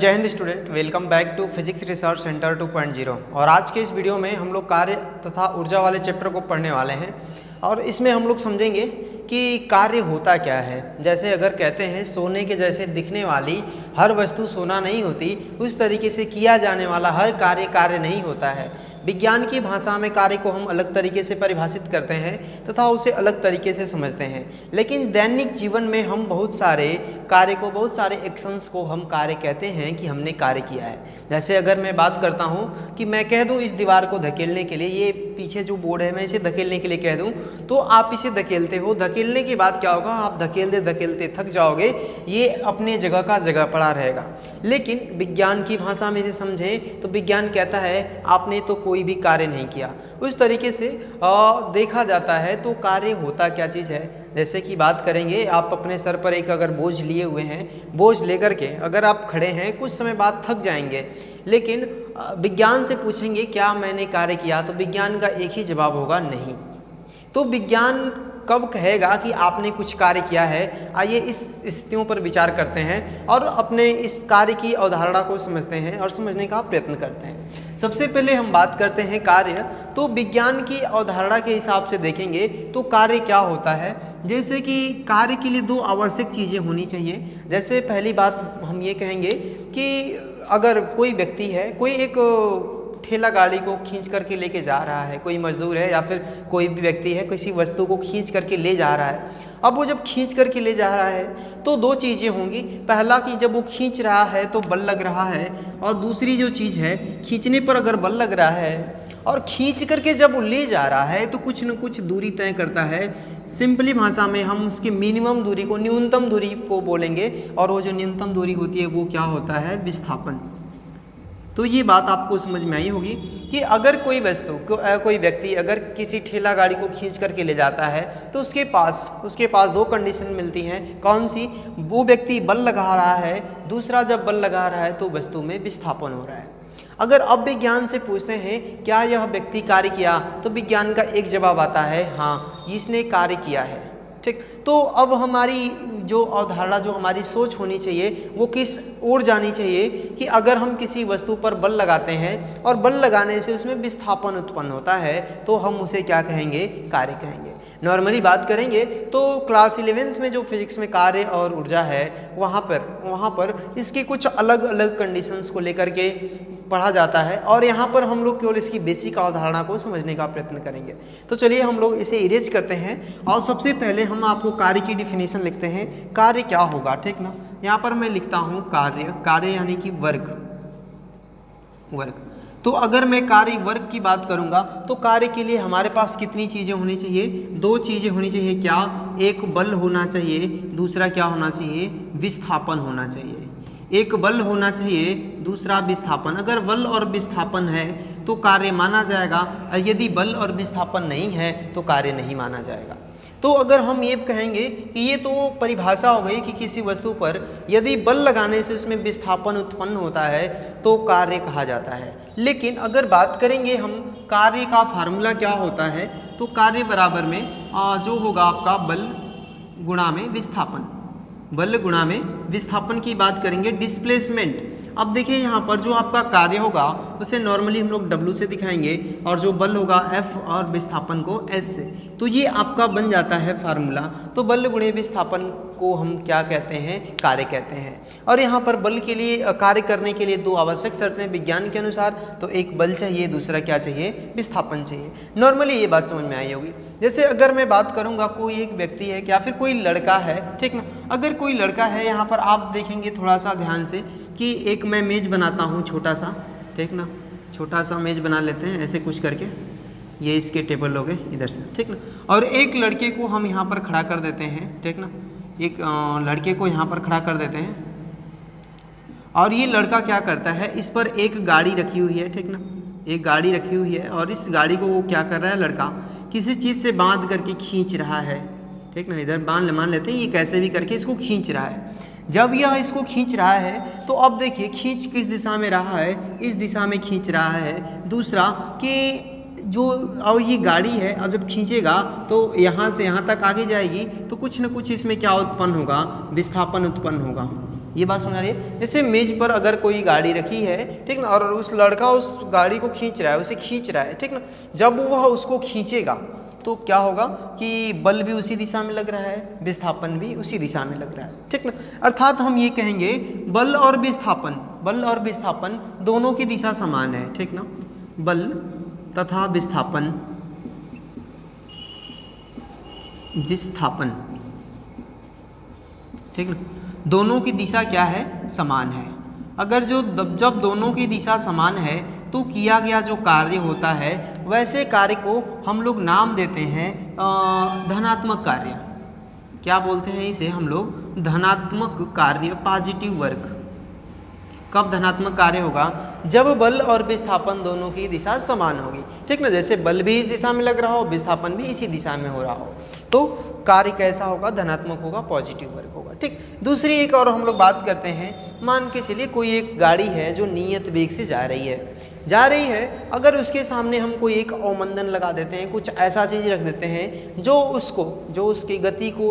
जय हिंद student, welcome back to physics research centre 2.0। और आज के इस वीडियो में हम लोग कार्य तथा ऊर्जा वाले चैप्टर को पढ़ने वाले हैं और इसमें हम लोग समझेंगे कि कार्य होता क्या है। जैसे अगर कहते हैं सोने के जैसे दिखने वाली हर वस्तु सोना नहीं होती, उस तरीके से किया जाने वाला हर कार्य कार्य नहीं होता है। विज्ञान की भाषा में कार्य को हम अलग तरीके से परिभाषित करते हैं तथा उसे अलग तरीके से समझते हैं, लेकिन दैनिक जीवन में हम बहुत सारे कार्य को, बहुत सारे एक्शंस को हम कार्य कहते हैं कि हमने कार्य किया है। जैसे अगर मैं बात करता हूँ कि मैं कह दूँ इस दीवार को धकेलने के लिए, ये पीछे जो बोर्ड है मैं इसे धकेलने के लिए कह दूँ तो आप इसे धकेलते हो। धकेलने के बाद क्या होगा, आप धकेलते धकेलते थक जाओगे, ये अपने जगह का जगह पड़ा रहेगा। लेकिन विज्ञान की भाषा में इसे समझें तो विज्ञान कहता है आपने तो कोई भी कार्य नहीं किया। उस तरीके से देखा जाता है तो कार्य होता क्या चीज़ है। जैसे कि बात करेंगे, आप अपने सर पर एक अगर बोझ लिए हुए हैं, बोझ लेकर के अगर आप खड़े हैं, कुछ समय बाद थक जाएंगे, लेकिन विज्ञान से पूछेंगे क्या मैंने कार्य किया, तो विज्ञान का एक ही जवाब होगा नहीं। तो विज्ञान कब कहेगा कि आपने कुछ कार्य किया है, आइए इस स्थितियों पर विचार करते हैं और अपने इस कार्य की अवधारणा को समझते हैं और समझने का प्रयत्न करते हैं। सबसे पहले हम बात करते हैं कार्य। तो विज्ञान की अवधारणा के हिसाब से देखेंगे तो कार्य क्या होता है। जैसे कि कार्य के लिए दो आवश्यक चीज़ें होनी चाहिए। जैसे पहली बात हम ये कहेंगे कि अगर कोई व्यक्ति है, कोई एक ठेला गाड़ी को खींच करके लेके जा रहा है, कोई मजदूर है या फिर कोई भी व्यक्ति है, किसी वस्तु को खींच करके ले जा रहा है। अब वो जब खींच करके ले जा रहा है तो दो चीज़ें होंगी। पहला कि जब वो खींच रहा है तो बल लग रहा है, और दूसरी जो चीज़ है, खींचने पर अगर बल लग रहा है और खींच करके जब वो ले जा रहा है तो कुछ न कुछ दूरी तय करता है। सिंपली भाषा में हम उसकी मिनिमम दूरी को, न्यूनतम दूरी को बोलेंगे, और वो जो न्यूनतम दूरी होती है वो क्या होता है, विस्थापन। तो ये बात आपको समझ में आई होगी कि अगर कोई वस्तु, कोई व्यक्ति अगर किसी ठेला गाड़ी को खींच करके ले जाता है तो उसके पास दो कंडीशन मिलती हैं। कौन सी? वो व्यक्ति बल लगा रहा है, दूसरा जब बल लगा रहा है तो वस्तु में विस्थापन हो रहा है। अगर अब विज्ञान से पूछते हैं क्या यह व्यक्ति कार्य किया, तो विज्ञान का एक जवाब आता है हाँ, इसने कार्य किया है। ठीक, तो अब हमारी जो अवधारणा, जो हमारी सोच होनी चाहिए वो किस ओर जानी चाहिए कि अगर हम किसी वस्तु पर बल लगाते हैं और बल लगाने से उसमें विस्थापन उत्पन्न होता है तो हम उसे क्या कहेंगे, कार्य कहेंगे। नॉर्मली बात करेंगे तो क्लास 11th में जो फिजिक्स में कार्य और ऊर्जा है वहाँ पर इसके कुछ अलग अलग कंडीशंस को लेकर के पढ़ा जाता है, और यहाँ पर हम लोग केवल इसकी बेसिक अवधारणा को समझने का प्रयत्न करेंगे। तो चलिए हम लोग इसे इरेज करते हैं और सबसे पहले हम आपको कार्य की डिफिनेशन लिखते हैं। कार्य क्या होगा, ठीक ना। यहाँ पर मैं लिखता हूँ कार्य यानी कि वर्क। तो अगर मैं कार्य वर्क की बात करूंगा तो कार्य के लिए हमारे पास कितनी चीज़ें होनी चाहिए, दो चीज़ें होनी चाहिए। क्या? एक बल होना चाहिए, दूसरा क्या होना चाहिए, विस्थापन होना चाहिए। एक बल होना चाहिए, दूसरा विस्थापन। अगर बल और विस्थापन है तो कार्य माना जाएगा, और यदि बल और विस्थापन नहीं है तो कार्य नहीं माना जाएगा। तो अगर हम ये कहेंगे कि ये तो परिभाषा हो गई कि किसी वस्तु पर यदि बल लगाने से उसमें विस्थापन उत्पन्न होता है तो कार्य कहा जाता है। लेकिन अगर बात करेंगे हम कार्य का फार्मूला क्या होता है, तो कार्य बराबर में जो होगा आपका बल गुणा में विस्थापन। बल गुणा में विस्थापन की बात करेंगे, डिस्प्लेसमेंट। अब देखिए यहाँ पर जो आपका कार्य होगा उसे नॉर्मली हम लोग W से दिखाएंगे, और जो बल होगा F और विस्थापन को S से। तो ये आपका बन जाता है फार्मूला। तो बल गुणे विस्थापन को हम क्या कहते हैं, कार्य कहते हैं। और यहाँ पर बल के लिए, कार्य करने के लिए दो आवश्यक शर्तें विज्ञान के अनुसार, तो एक बल चाहिए, दूसरा क्या चाहिए, विस्थापन चाहिए। नॉर्मली ये बात समझ में आई होगी। जैसे अगर मैं बात करूँगा, कोई एक व्यक्ति है या फिर कोई लड़का है, ठीक ना। अगर कोई लड़का है, यहाँ पर आप देखेंगे थोड़ा सा ध्यान से कि एक मैं मेज बनाता हूँ छोटा सा, ठीक ना। छोटा सा मेज बना लेते हैं ऐसे कुछ करके, ये इसके टेबल हो गए इधर से, ठीक ना। और एक लड़के को हम यहाँ पर खड़ा कर देते हैं, ठीक ना। एक लड़के को यहाँ पर खड़ा कर देते हैं, और ये लड़का क्या करता है, इस पर एक गाड़ी रखी हुई है, ठीक ना। एक गाड़ी रखी हुई है, और इस गाड़ी को वो क्या कर रहा है, लड़का किसी चीज़ से बांध करके खींच रहा है, ठीक ना। इधर मान लेते हैं, ये कैसे भी करके इसको खींच रहा है। जब यह इसको खींच रहा है तो अब देखिए खींच किस दिशा में रहा है, इस दिशा में खींच रहा है। दूसरा कि जो अब ये गाड़ी है, अब जब खींचेगा तो यहाँ से यहाँ तक आगे जाएगी, तो कुछ न कुछ इसमें क्या उत्पन्न होगा, विस्थापन उत्पन्न होगा। ये बात समझ आ रही है। जैसे मेज पर अगर कोई गाड़ी रखी है, ठीक ना, और उस लड़का उस गाड़ी को खींच रहा है, उसे खींच रहा है, ठीक ना, जब वह उसको खींचेगा तो क्या होगा कि बल भी उसी दिशा में लग रहा है, विस्थापन भी उसी दिशा में लग रहा है, ठीक ना। अर्थात हम ये कहेंगे बल और विस्थापन दोनों की दिशा समान है, ठीक ना। बल तथा विस्थापन ठीक ना, दोनों की दिशा क्या है, समान है। अगर जब दोनों की दिशा समान है तो किया गया जो कार्य होता है वैसे कार्य को हम लोग नाम देते हैं धनात्मक कार्य। क्या बोलते हैं इसे हम लोग, धनात्मक कार्य, पॉजिटिव वर्क। कब धनात्मक कार्य होगा, जब बल और विस्थापन दोनों की दिशा समान होगी, ठीक ना। जैसे बल भी इस दिशा में लग रहा हो, विस्थापन भी इसी दिशा में हो रहा हो, तो कार्य कैसा होगा, धनात्मक होगा, पॉजिटिव वर्क होगा, ठीक। दूसरी एक और हम लोग बात करते हैं, मान के चलिए कोई एक गाड़ी है जो नियत वेग से जा रही है, अगर उसके सामने हम कोई एक अवमंदन लगा देते हैं, कुछ ऐसा चीज़ रख देते हैं जो उसकी गति को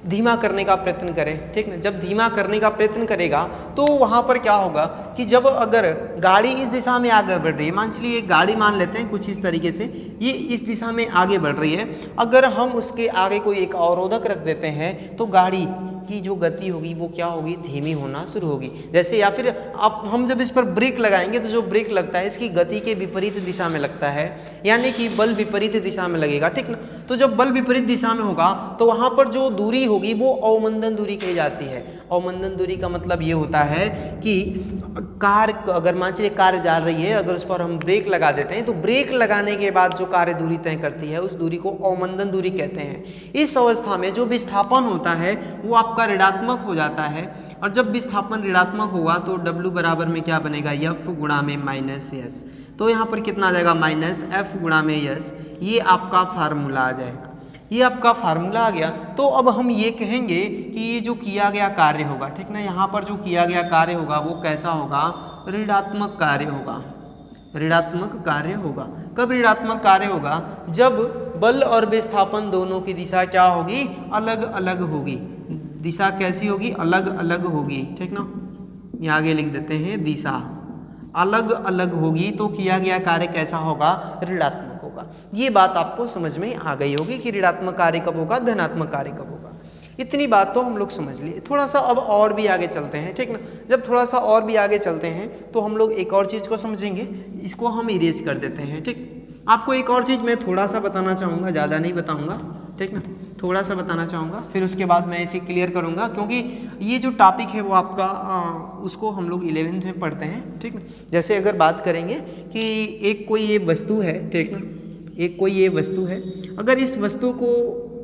धीमा करने का प्रयत्न करे, ठीक ना। जब धीमा करने का प्रयत्न करेगा तो वहाँ पर क्या होगा कि जब अगर गाड़ी इस दिशा में आगे बढ़ रही है, मान चलिए एक गाड़ी मान लेते हैं कुछ इस तरीके से, ये इस दिशा में आगे बढ़ रही है, अगर हम उसके आगे कोई एक अवरोधक रख देते हैं तो गाड़ी की जो गति होगी वो क्या होगी, धीमी होना शुरू होगी। जैसे या फिर हम जब इस पर ब्रेक लगाएंगे तो जो ब्रेक लगता है इसकी गति के विपरीत दिशा में लगता है, यानी कि बल विपरीत दिशा में लगेगा, ठीक ना। तो जब बल विपरीत दिशा में होगा तो वहाँ पर जो दूरी होगी वो अवमंदन दूरी कही जाती है। अवमंदन दूरी का मतलब ये होता है कि कार, अगर मान चलिए कार जा रही है, अगर उस पर हम ब्रेक लगा देते हैं तो ब्रेक लगाने के बाद जो कार्य दूरी तय करती है उस दूरी को अवमंदन दूरी कहते हैं। इस अवस्था में जो विस्थापन होता है वो आपका ऋणात्मक हो जाता है, और जब विस्थापन ऋणात्मक होगा तो W बराबर में क्या बनेगा, F गुणा में माइनस S। तो यहाँ पर कितना आ जाएगा, माइनस F गुणा में S। ये आपका फार्मूला आ जाएगा, ये आपका फार्मूला आ गया। तो अब हम ये कहेंगे कि ये जो किया गया कार्य होगा, ठीक ना, यहाँ पर जो किया गया कार्य होगा वो कैसा होगा, ऋणात्मक कार्य होगा, ऋणात्मक कार्य होगा। कब ऋणात्मक कार्य होगा, जब बल और विस्थापन दोनों की दिशा क्या होगी, अलग अलग होगी। दिशा कैसी होगी, अलग अलग होगी, ठीक ना। ये आगे लिख देते हैं, दिशा अलग अलग होगी तो किया गया कार्य कैसा होगा, ऋणात्मक होगा। ये बात आपको समझ में आ गई होगी कि ऋणात्मक कार्य कब होगा, धनात्मक कार्य कब होगा। इतनी बात तो हम लोग समझ लिए। थोड़ा सा अब और भी आगे चलते हैं, ठीक ना। जब थोड़ा सा और भी आगे चलते हैं तो हम लोग एक और चीज़ को समझेंगे, इसको हम इरेज कर देते हैं, ठीक। आपको एक और चीज़ मैं थोड़ा सा बताना चाहूँगा, ज़्यादा नहीं बताऊँगा, ठीक ना, थोड़ा सा बताना चाहूँगा, फिर उसके बाद मैं इसे क्लियर करूँगा, क्योंकि ये जो टॉपिक है वो आपका उसको हम लोग 11th में पढ़ते हैं, ठीक ना। जैसे अगर बात करेंगे कि एक कोई ये वस्तु है, ठीक ना, एक कोई ये वस्तु है, अगर इस वस्तु को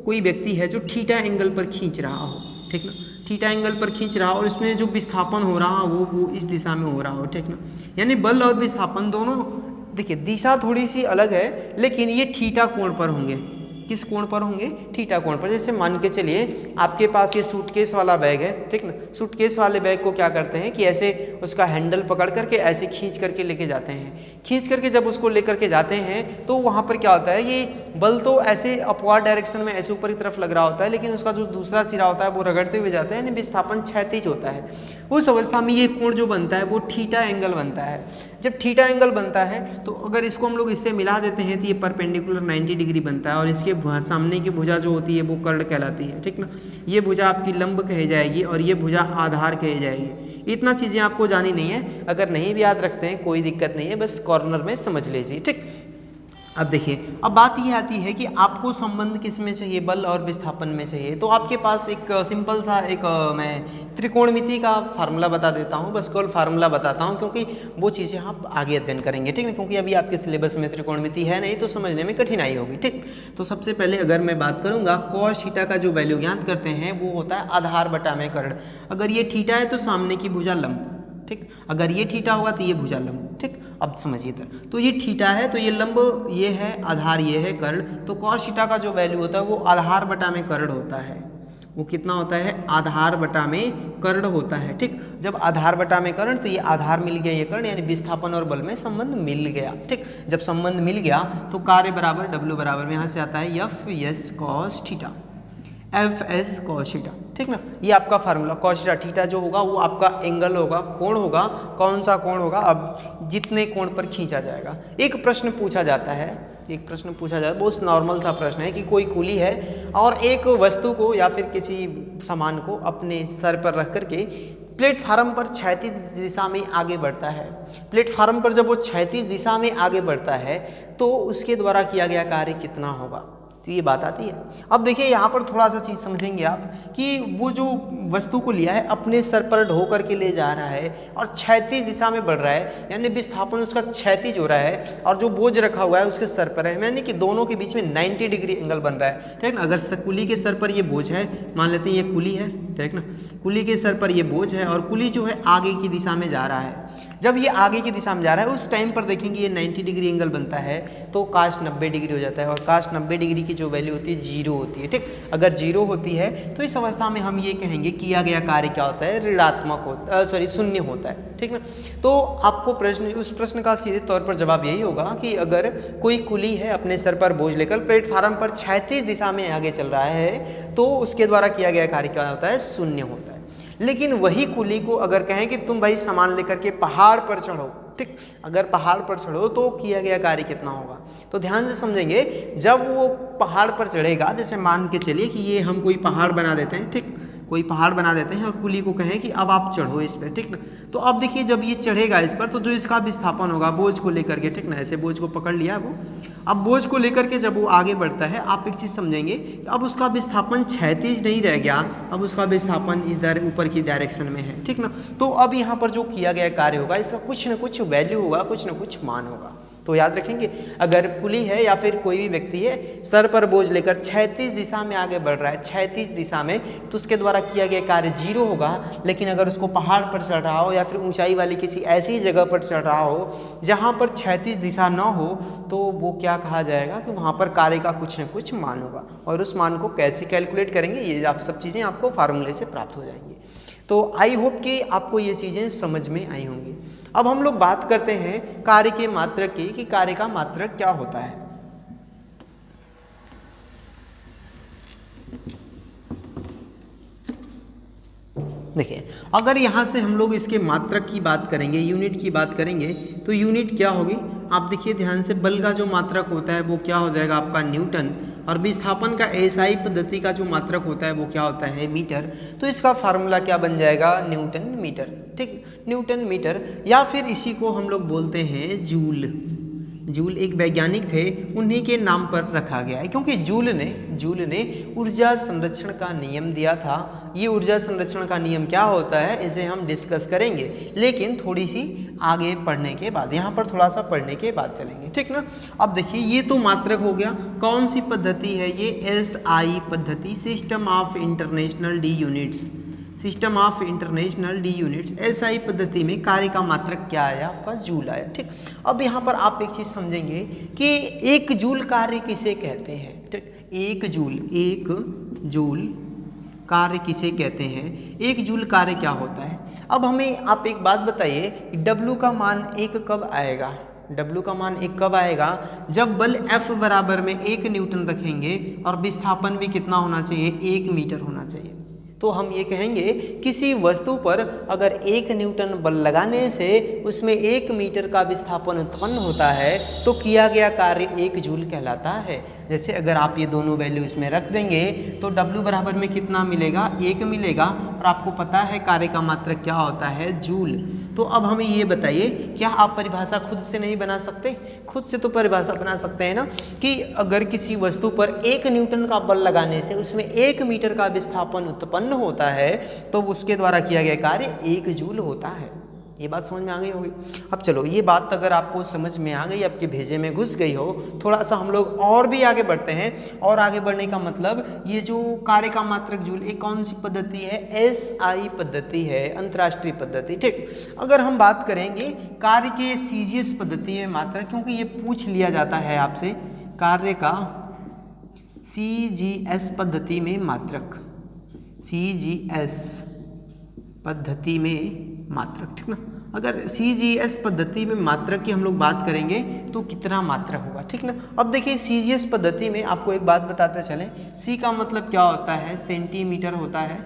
कोई व्यक्ति है जो थीटा एंगल पर खींच रहा हो, ठीक ना, थीटा एंगल पर खींच रहा हो और इसमें जो विस्थापन हो रहा हो वो इस दिशा में हो रहा हो, ठीक ना। यानी बल और विस्थापन दोनों, देखिए दिशा थोड़ी सी अलग है लेकिन ये थीटा कोण पर होंगे। किस कोण पर होंगे, थीटा कोण पर। जैसे मान के चलिए आपके पास ये सूटकेस वाला बैग है, ठीक ना। सूटकेस वाले बैग को क्या करते हैं कि ऐसे उसका हैंडल पकड़ करके ऐसे खींच करके लेके जाते हैं। खींच करके जब उसको लेकर के जाते हैं तो वहाँ पर क्या होता है, ये बल तो ऐसे अपवार्ड डायरेक्शन में ऐसे ऊपर की तरफ लग रहा होता है, लेकिन उसका जो दूसरा सिरा होता है वो रगड़ते हुए जाता है, यानी विस्थापन क्षैतिज होता है। उस अवस्था में ये कोण जो बनता है वो थीटा एंगल बनता है। जब थीटा एंगल बनता है तो अगर इसको हम लोग इससे मिला देते हैं तो ये परपेंडिकुलर 90 डिग्री बनता है, और इसके सामने की भुजा जो होती है वो कर्ण कहलाती है, ठीक ना। ये भुजा आपकी लंब कही जाएगी और ये भुजा आधार कही जाएगी। इतना चीज़ें आपको जानी नहीं है, अगर नहीं भी याद रखते हैं कोई दिक्कत नहीं है, बस कॉर्नर में समझ लीजिए, ठीक। अब देखिए, अब बात ये आती है कि आपको संबंध किस में चाहिए, बल और विस्थापन में चाहिए। तो आपके पास एक सिंपल सा एक मैं त्रिकोणमिति का फार्मूला बता देता हूँ, बस केवल फार्मूला बताता हूँ, क्योंकि वो चीज़ें आप आगे अध्ययन करेंगे, ठीक है। क्योंकि अभी आपके सिलेबस में त्रिकोणमिति है नहीं तो समझने में कठिनाई होगी, ठीक। तो सबसे पहले अगर मैं बात करूँगा, कॉस थीटा का जो वैल्यू ज्ञात करते हैं वो होता है आधार बटा में कर्ण। अगर ये थीटा है तो सामने की भुजा लंब, ठीक। अगर ये थीटा होगा तो ये भुजा लंब, ठीक। अब समझिए तो ये थीटा है तो ये लंब ये है, आधार ये है, कर्ण। तो कॉस थीटा का जो वैल्यू होता है वो आधार बटा में कर्ण होता है। वो कितना होता है, आधार बटा में कर्ण होता है, ठीक। जब आधार बटा में कर्ण तो ये आधार मिल गया, ये कर्ण, यानी विस्थापन और बल में संबंध मिल गया, ठीक। जब संबंध मिल गया तो कार्य बराबर W बराबर में यहाँ से आता है F S cos theta, F S cos theta. ठीक ना। ये आपका फार्मूला cos थीटा जो होगा वो आपका एंगल होगा, कोण होगा। कौन सा कोण होगा? अब जितने कोण पर खींचा जाएगा। एक प्रश्न पूछा जाता है, बहुत नॉर्मल सा प्रश्न है कि कोई कुली है और एक वस्तु को या फिर किसी सामान को अपने सर पर रख करके प्लेटफार्म पर क्षैतिज दिशा में आगे बढ़ता है। प्लेटफार्म पर जब वो क्षैतिज दिशा में आगे बढ़ता है तो उसके द्वारा किया गया कार्य कितना होगा, तो ये बात आती है। अब देखिए यहाँ पर थोड़ा सा चीज़ समझेंगे आप कि वो जो वस्तु को लिया है अपने सर पर ढो करके ले जा रहा है और क्षैतिज दिशा में बढ़ रहा है, यानी विस्थापन उसका क्षैतिज हो रहा है और जो बोझ रखा हुआ है उसके सर पर है, यानी कि दोनों के बीच में 90 डिग्री एंगल बन रहा है। ठीक ना। अगर कुली के सर पर ये बोझ है, मान लेते हैं ये कुली है, ठीक ना, कुली के सर पर ये बोझ है और कुली जो है आगे की दिशा में जा रहा है। जब ये आगे की दिशा में जा रहा है उस टाइम पर देखेंगे ये 90 डिग्री एंगल बनता है तो cos 90 डिग्री हो जाता है और cos 90 डिग्री की जो वैल्यू होती है 0 होती है। ठीक, अगर 0 होती है तो इस अवस्था में हम ये कहेंगे किया गया कार्य क्या होता है, ऋणात्मक होता है, शून्य होता है। ठीक ना। तो आपको उस प्रश्न का सीधे तौर पर जवाब यही होगा कि अगर कोई कुली है अपने सर पर बोझ लेकर प्लेटफार्म पर क्षैतिज दिशा में आगे चल रहा है तो उसके द्वारा किया गया कार्य क्या होता है, शून्य होता है। लेकिन वही कुली को अगर कहें कि तुम भाई सामान लेकर के पहाड़ पर चढ़ो, ठीक, अगर पहाड़ पर चढ़ो तो किया गया कार्य कितना होगा, तो ध्यान से समझेंगे। जब वो पहाड़ पर चढ़ेगा, जैसे मान के चलिए कि ये हम कोई पहाड़ बना देते हैं, ठीक, कोई पहाड़ बना देते हैं और कुली को कहें कि अब आप चढ़ो इस पर, ठीक ना। तो अब देखिए जब ये चढ़ेगा इस पर तो जो इसका विस्थापन होगा बोझ को लेकर के, ठीक ना, ऐसे बोझ को पकड़ लिया वो, अब बोझ को लेकर के जब वो आगे बढ़ता है आप एक चीज़ समझेंगे, अब उसका विस्थापन क्षैतिज नहीं रह गया, अब उसका विस्थापन इधर ऊपर की डायरेक्शन में है, ठीक ना। तो अब यहाँ पर जो किया गया कार्य होगा इसका कुछ न कुछ वैल्यू होगा, कुछ न कुछ मान होगा। तो याद रखेंगे, अगर कुली है या फिर कोई भी व्यक्ति है सर पर बोझ लेकर क्षैतिज दिशा में आगे बढ़ रहा है, क्षैतिज दिशा में, तो उसके द्वारा किया गया कार्य 0 होगा। लेकिन अगर उसको पहाड़ पर चढ़ रहा हो या फिर ऊंचाई वाली किसी ऐसी जगह पर चढ़ रहा हो जहां पर क्षैतिज दिशा न हो तो वो क्या कहा जाएगा कि वहां पर कार्य का कुछ न कुछ मान होगा। और उस मान को कैसे कैलकुलेट करेंगे ये आप सब चीज़ें आपको फार्मूले से प्राप्त हो जाएंगी। तो आई होप कि आपको ये चीज़ें समझ में आई होंगी। अब हम लोग बात करते हैं कार्य के मात्रक की, कि कार्य का मात्रक क्या होता है। देखिए, अगर यहाँ से हम लोग इसके मात्रक की बात करेंगे, यूनिट की बात करेंगे, तो यूनिट क्या होगी आप देखिए ध्यान से। बल का जो मात्रक होता है वो क्या हो जाएगा आपका न्यूटन, और विस्थापन का एसआई पद्धति का जो मात्रक होता है वो क्या होता है मीटर। तो इसका फार्मूला क्या बन जाएगा, न्यूटन मीटर, ठीक, न्यूटन मीटर। या फिर इसी को हम लोग बोलते हैं जूल। जूल एक वैज्ञानिक थे, उन्हीं के नाम पर रखा गया है क्योंकि जूल ने ऊर्जा संरक्षण का नियम दिया था। ये ऊर्जा संरक्षण का नियम क्या होता है इसे हम डिस्कस करेंगे, लेकिन थोड़ी सी आगे पढ़ने के बाद, यहाँ पर थोड़ा सा पढ़ने के बाद चलेंगे, ठीक ना। अब देखिए ये तो मात्रक हो गया। कौन सी पद्धति है ये, एसआई पद्धति, system of international D units, system of international D units. SI पद्धति में कार्य का मात्रक क्या आया आपका, जूल आया, ठीक। अब यहाँ पर आप एक चीज़ समझेंगे कि एक जूल कार्य किसे कहते हैं, ठीक, एक जूल कार्य किसे कहते हैं, एक जूल कार्य क्या होता है। अब हमें आप एक बात बताइए, W का मान 1 कब आएगा, W का मान 1 कब आएगा, जब बल F बराबर में 1 न्यूटन रखेंगे और विस्थापन भी कितना होना चाहिए, 1 मीटर होना चाहिए। तो हम ये कहेंगे किसी वस्तु पर अगर 1 न्यूटन बल लगाने से उसमें 1 मीटर का विस्थापन उत्पन्न होता है तो किया गया कार्य 1 जूल कहलाता है। जैसे अगर आप ये दोनों वैल्यू इसमें रख देंगे तो W बराबर में कितना मिलेगा, 1 मिलेगा, और आपको पता है कार्य का मात्रक क्या होता है, जूल। तो अब हमें ये बताइए, क्या आप परिभाषा खुद से नहीं बना सकते, खुद से तो परिभाषा बना सकते हैं ना, कि अगर किसी वस्तु पर 1 न्यूटन का बल लगाने से उसमें 1 मीटर का विस्थापन उत्पन्न होता है तो उसके द्वारा किया गया कार्य 1 जूल होता है। ये बात समझ में आ गई होगी। अब चलो, ये बात अगर आपको समझ में आ गई, आपके भेजे में घुस गई हो, थोड़ा सा हम लोग और भी आगे बढ़ते हैं। और आगे बढ़ने का मतलब, ये जो कार्य का मात्रक जूल, एक कौन सी पद्धति है, एसआई पद्धति है, अंतर्राष्ट्रीय पद्धति, ठीक। अगर हम बात करेंगे कार्य के सीजीएस पद्धति में मात्रक, क्योंकि ये पूछ लिया जाता है आपसे, कार्य का सीजीएस पद्धति में मात्रक, सीजीएस पद्धति में मात्रक, ठीक ना। अगर सीजीएस पद्धति में मात्रक की हम लोग बात करेंगे तो कितना मात्रक होगा, ठीक ना। अब देखिए सीजीएस पद्धति में आपको एक बात बताते चलें, सी का मतलब क्या होता है, सेंटीमीटर होता है,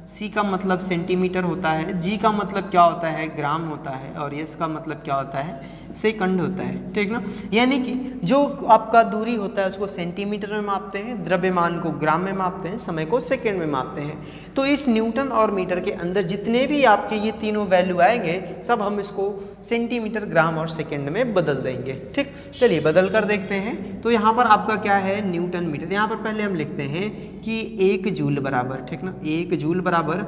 सी का मतलब सेंटीमीटर होता है, जी का मतलब क्या होता है, ग्राम होता है, और एस का मतलब क्या होता है, सेकंड होता है, ठीक ना। यानी कि जो आपका दूरी होता है उसको सेंटीमीटर में मापते हैं, द्रव्यमान को ग्राम में मापते हैं, समय को सेकंड में मापते हैं। तो इस न्यूटन और मीटर के अंदर जितने भी आपके ये तीनों वैल्यू आएंगे सब हम इसको सेंटीमीटर, ग्राम और सेकंड में बदल देंगे, ठीक। चलिए बदल कर देखते हैं। तो यहाँ पर आपका क्या है, न्यूटन मीटर। यहाँ पर पहले हम लिखते हैं कि 1 जूल बराबर, ठीक ना, 1 जूल बराबर,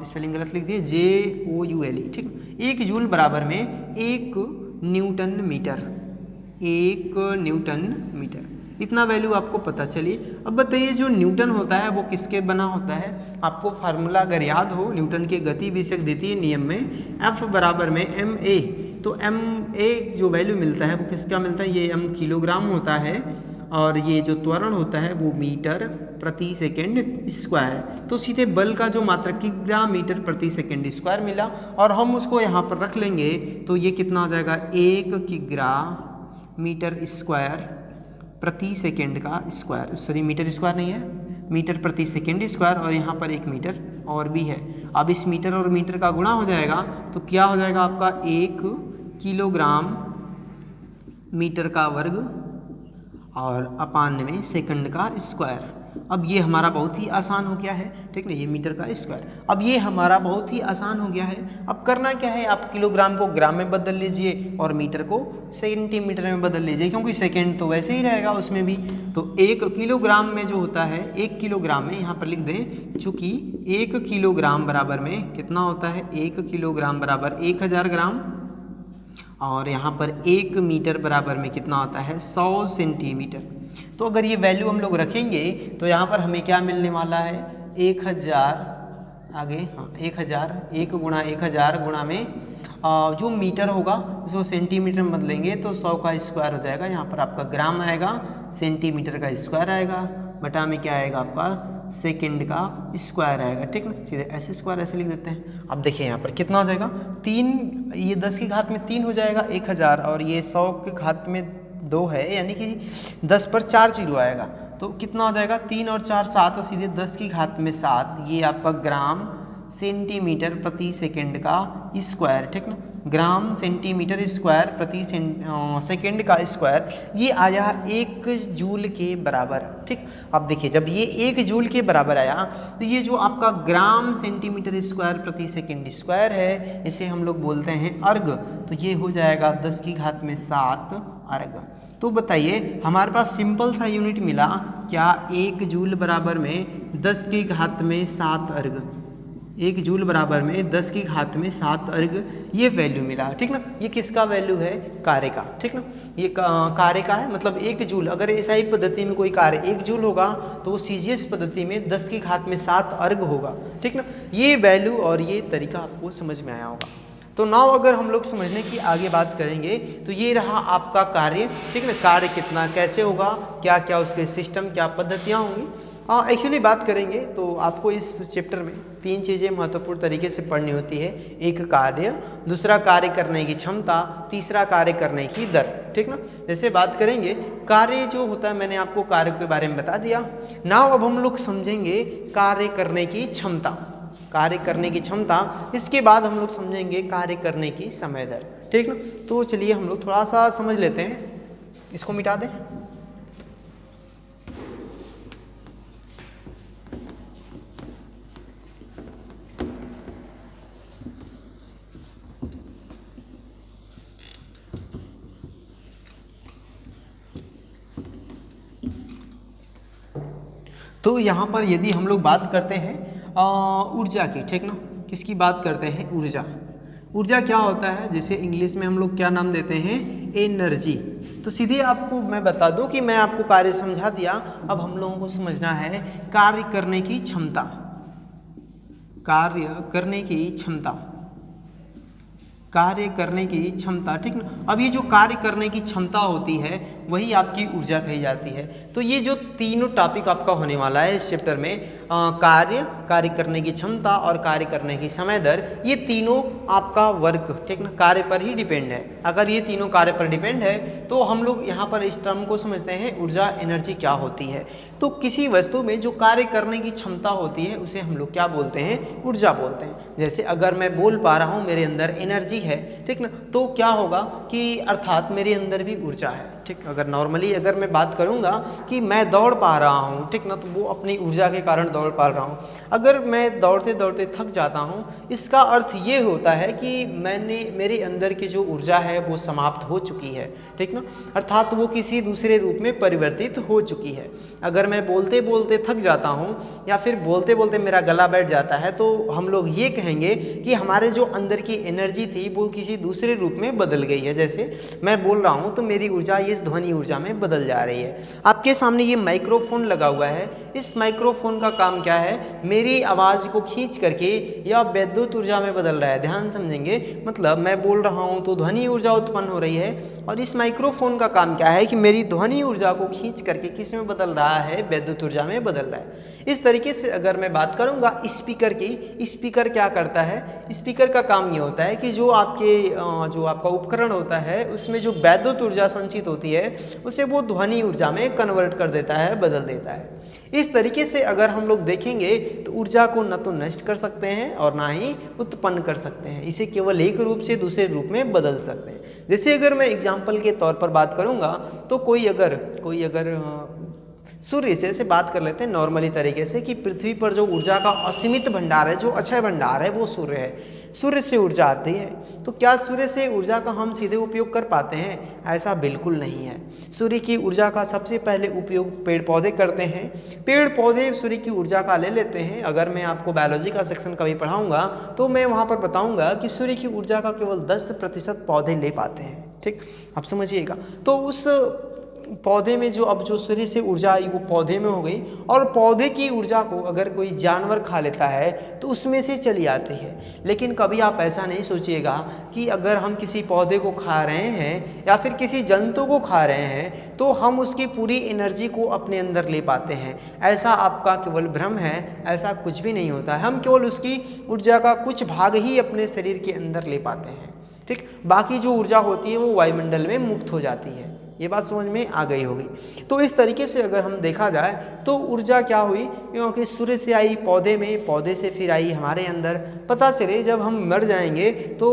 स्पेलिंग गलत लिख दिए, JOULE, ठीक। 1 जूल बराबर में 1 न्यूटन मीटर, 1 न्यूटन मीटर, इतना वैल्यू आपको पता चलिए। अब बताइए जो न्यूटन होता है वो किसके बना होता है, आपको फार्मूला अगर याद हो, न्यूटन के गति विषयक द्वितीय नियम में F बराबर में ma, तो ma जो वैल्यू मिलता है वो किसका मिलता है, ये m किलोग्राम होता है, और ये जो त्वरण होता है वो मीटर प्रति सेकंड स्क्वायर। तो सीधे बल का जो मात्रक किग्रा मीटर प्रति सेकंड स्क्वायर मिला, और हम उसको यहाँ पर रख लेंगे तो ये कितना हो जाएगा, 1 किग्रा मीटर स्क्वायर प्रति सेकंड का स्क्वायर, सॉरी मीटर स्क्वायर नहीं है, मीटर प्रति सेकंड स्क्वायर, और यहाँ पर 1 मीटर और भी है। अब इस मीटर और मीटर का गुणा हो जाएगा तो क्या हो जाएगा आपका 1 किलोग्राम मीटर का वर्ग और 98 सेकंड का स्क्वायर। अब ये हमारा बहुत ही आसान हो गया है, ठीक है, ये मीटर का स्क्वायर। अब ये हमारा बहुत ही आसान हो गया है। अब करना क्या है, आप किलोग्राम को ग्राम में बदल लीजिए और मीटर को सेंटीमीटर में बदल लीजिए, क्योंकि सेकंड तो वैसे ही रहेगा उसमें भी। तो 1 किलोग्राम में जो होता है, 1 किलोग्राम में यहाँ पर लिख दें, चूँकि 1 किलोग्राम बराबर में कितना होता है, 1 किलोग्राम बराबर 1000 ग्राम, और यहाँ पर 1 मीटर बराबर में कितना होता है, 100 सेंटीमीटर। तो अगर ये वैल्यू हम लोग रखेंगे तो यहाँ पर हमें क्या मिलने वाला है, 1000, आगे हाँ 1000, 1 गुणा 1000 गुणा में जो मीटर होगा उसको सेंटीमीटर में बदलेंगे तो 100 का स्क्वायर हो जाएगा। यहाँ पर आपका ग्राम आएगा, सेंटीमीटर का स्क्वायर आएगा, बटा में क्या आएगा आपका सेकंड का स्क्वायर आएगा, ठीक ना। सीधे ऐसे स्क्वायर ऐसे लिख देते हैं। अब देखिए यहाँ पर कितना हो जाएगा, 3, ये 10 की घात में 3 हो जाएगा 1000, और ये 100 की घात में 2 है, यानी कि 10 पर 4 जीरो आएगा, तो कितना हो जाएगा, 3 और 4 7, तो सीधे 10 की घात में 7, ये आपका ग्राम सेंटीमीटर प्रति सेकंड का स्क्वायर, ठीक ना, ग्राम सेंटीमीटर स्क्वायर प्रति सेकंड का स्क्वायर, ये आया 1 जूल के बराबर, ठीक। अब देखिए जब ये 1 जूल के बराबर आया तो ये जो आपका ग्राम सेंटीमीटर स्क्वायर प्रति सेकंड स्क्वायर है, इसे हम लोग बोलते हैं अर्ग, तो ये हो जाएगा 10 की घात में 7 अर्ग। तो बताइए हमारे पास सिंपल सा यूनिट मिला क्या, 1 जूल बराबर में 10 की घात में 7 अर्ग, 1 जूल बराबर में 10 की घात में 7 अर्ग, ये वैल्यू मिला, ठीक ना। ये किसका वैल्यू है, कार्य का, ठीक ना, ये कार्य का है। मतलब 1 जूल, अगर एसआई पद्धति में कोई कार्य 1 जूल होगा तो वो सीजीएस पद्धति में 10 की घात में 7 अर्ग होगा, ठीक ना। ये वैल्यू और ये तरीका आपको समझ में आया होगा। तो नाउ अगर हम लोग समझने की आगे बात करेंगे तो ये रहा आपका कार्य, ठीक ना। कार्य कितना कैसे होगा, क्या क्या उसके सिस्टम, क्या पद्धतियाँ होंगी। एक्चुअली बात करेंगे तो आपको इस चैप्टर में 3 चीज़ें महत्वपूर्ण तरीके से पढ़नी होती है। एक कार्य, दूसरा कार्य करने की क्षमता, तीसरा कार्य करने की दर, ठीक ना। जैसे बात करेंगे कार्य जो होता है, मैंने आपको कार्य के बारे में बता दिया। नाउ अब हम लोग समझेंगे कार्य करने की क्षमता, कार्य करने की क्षमता, इसके बाद हम लोग समझेंगे कार्य करने की समय दर, ठीक ना। तो चलिए हम लोग थोड़ा सा समझ लेते हैं, इसको मिटा दें। तो यहाँ पर यदि हम लोग बात करते हैं ऊर्जा की, ठीक ना, किसकी बात करते हैं, ऊर्जा। ऊर्जा क्या होता है, जैसे इंग्लिश में हम लोग क्या नाम देते हैं, एनर्जी। तो सीधे आपको मैं बता दूं कि मैं आपको कार्य समझा दिया, अब हम लोगों को समझना है कार्य करने की क्षमता, कार्य करने की क्षमता, कार्य करने की क्षमता, ठीक ना। अब ये जो कार्य करने की क्षमता होती है वही आपकी ऊर्जा कही जाती है। तो ये जो तीनों टॉपिक आपका होने वाला है इस चैप्टर में, कार्य करने की क्षमता और कार्य करने की समय दर, ये तीनों आपका वर्क, ठीक ना, कार्य पर ही डिपेंड है। अगर ये तीनों कार्य पर डिपेंड है तो हम लोग यहाँ पर इस टर्म को समझते हैं ऊर्जा, एनर्जी क्या होती है। तो किसी वस्तु में जो कार्य करने की क्षमता होती है उसे हम लोग क्या बोलते हैं, ऊर्जा बोलते हैं। जैसे अगर मैं बोल पा रहा हूँ, मेरे अंदर एनर्जी है, ठीक ना, तो क्या होगा कि अर्थात मेरे अंदर भी ऊर्जा है, ठीक। अगर नॉर्मली अगर मैं बात करूँगा कि मैं दौड़ पा रहा हूँ, ठीक ना, तो वो अपनी ऊर्जा के कारण दौड़ पा रहा हूँ। अगर मैं दौड़ते दौड़ते थक जाता हूँ, इसका अर्थ ये होता है कि मेरे अंदर की जो ऊर्जा है वो समाप्त हो चुकी है, ठीक ना, अर्थात वो किसी दूसरे रूप में परिवर्तित हो चुकी है। अगर मैं बोलते बोलते थक जाता हूँ या फिर बोलते बोलते मेरा गला बैठ जाता है, तो हम लोग ये कहेंगे कि हमारे जो अंदर की एनर्जी थी वो किसी दूसरे रूप में बदल गई है। जैसे मैं बोल रहा हूँ तो मेरी ऊर्जा ये ध्वनि ऊर्जा में बदल जा रही है। आपके सामने ये माइक्रोफोन लगा हुआ है, इस माइक्रोफोन का काम क्या है, मेरी आवाज़ को खींच करके या विद्युत ऊर्जा में बदल रहा है। ध्यान समझेंगे, मतलब मैं बोल रहा हूँ तो ध्वनि ऊर्जा उत्पन्न हो रही है, और इस माइक्रोफोन का काम क्या है कि मेरी ध्वनि ऊर्जा को खींच करके किस में बदल रहा है, विद्युत ऊर्जा में बदल रहा है। इस तरीके से अगर मैं बात करूँगा स्पीकर की, स्पीकर क्या करता है, स्पीकर का काम ये होता है कि जो आपका उपकरण होता है उसमें जो विद्युत ऊर्जा संचित होती है उसे वो ध्वनि ऊर्जा में कन्वर्ट कर देता है, बदल देता है। इस तरीके से अगर हम लोग देखेंगे तो ऊर्जा को न तो नष्ट कर सकते हैं और ना ही उत्पन्न कर सकते हैं, इसे केवल एक रूप से दूसरे रूप में बदल सकते हैं। जैसे अगर मैं एग्जाम्पल के तौर पर बात करूंगा तो कोई अगर सूर्य से बात कर लेते हैं नॉर्मली तरीके से कि पृथ्वी पर जो ऊर्जा का असीमित भंडार है, जो अक्षय भंडार है, वो सूर्य है। सूर्य से ऊर्जा आती है, तो क्या सूर्य से ऊर्जा का हम सीधे उपयोग कर पाते हैं? ऐसा बिल्कुल नहीं है। सूर्य की ऊर्जा का सबसे पहले उपयोग पेड़ पौधे करते हैं, पेड़ पौधे सूर्य की ऊर्जा का ले लेते हैं। अगर मैं आपको बायोलॉजी का सेक्शन कभी पढ़ाऊँगा तो मैं वहाँ पर बताऊँगा कि सूर्य की ऊर्जा का केवल 10% पौधे ले पाते हैं, ठीक, आप समझिएगा। तो उस पौधे में जो सूर्य से ऊर्जा आई वो पौधे में हो गई, और पौधे की ऊर्जा को अगर कोई जानवर खा लेता है तो उसमें से चली आती है। लेकिन कभी आप ऐसा नहीं सोचिएगा कि अगर हम किसी पौधे को खा रहे हैं या फिर किसी जंतु को खा रहे हैं तो हम उसकी पूरी एनर्जी को अपने अंदर ले पाते हैं। ऐसा आपका केवल भ्रम है, ऐसा कुछ भी नहीं होता है। हम केवल उसकी ऊर्जा का कुछ भाग ही अपने शरीर के अंदर ले पाते हैं, ठीक। बाकी जो ऊर्जा होती है वो वायुमंडल में मुक्त हो जाती है। ये बात समझ में आ गई होगी। तो इस तरीके से अगर हम देखा जाए तो ऊर्जा क्या हुई, क्योंकि सूर्य से आई पौधे में, पौधे से फिर आई हमारे अंदर। पता चले जब हम मर जाएंगे तो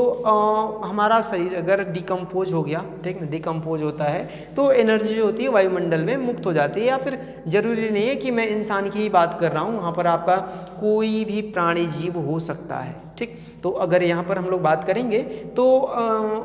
हमारा शरीर अगर डिकम्पोज हो गया, ठीक ना, डिकम्पोज होता है तो एनर्जी जो होती है वायुमंडल में मुक्त हो जाती है। या फिर जरूरी नहीं है कि मैं इंसान की ही बात कर रहा हूँ, वहाँ पर आपका कोई भी प्राणी जीव हो सकता है, ठीक। तो अगर यहाँ पर हम लोग बात करेंगे तो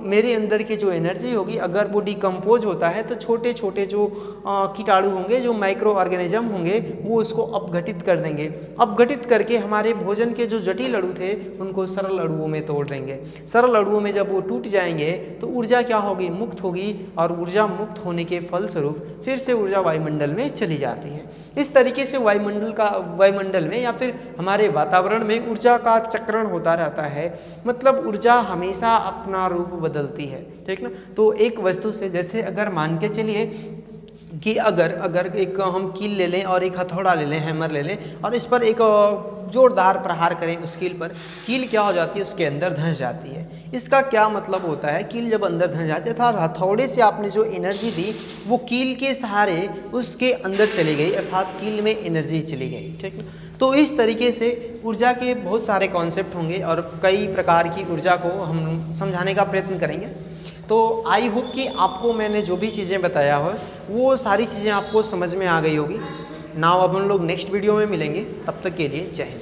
मेरे अंदर की जो एनर्जी होगी अगर वो डिकम्पोज होता है तो छोटे छोटे जो कीटाणु होंगे, जो माइक्रो ऑर्गेनिज्म होंगे, वो उसको अपघटित कर देंगे। अपघटित करके हमारे भोजन के जो जटिल अणु थे उनको सरल अणुओं में तोड़ देंगे। सरल अणुओं में जब वो टूट जाएंगे तो ऊर्जा क्या होगी, मुक्त होगी, और ऊर्जा मुक्त होने के फलस्वरूप फिर से ऊर्जा वायुमंडल में चली जाती है। इस तरीके से वायुमंडल में या फिर हमारे वातावरण में ऊर्जा का चक्रण होता रहता है। मतलब ऊर्जा हमेशा अपना रूप बदलती है, ठीक ना। तो एक वस्तु से, जैसे अगर मान के चलिए कि अगर एक हम कील ले लें और एक हथौड़ा ले लें, हैमर ले लें, और इस पर एक जोरदार प्रहार करें उस कील पर, कील क्या हो जाती है, उसके अंदर धंस जाती है। इसका क्या मतलब होता है, कील जब अंदर धंस जाती है अर्थात हथौड़े से आपने जो एनर्जी दी वो कील के सहारे उसके अंदर चली गई, अर्थात कील में एनर्जी चली गई, ठीक है। तो इस तरीके से ऊर्जा के बहुत सारे कॉन्सेप्ट होंगे और कई प्रकार की ऊर्जा को हम समझाने का प्रयत्न करेंगे। तो आई होप कि आपको मैंने जो भी चीज़ें बताया हो वो सारी चीज़ें आपको समझ में आ गई होगी। नाउ अब हम लोग नेक्स्ट वीडियो में मिलेंगे, तब तक के लिए जय हिंद।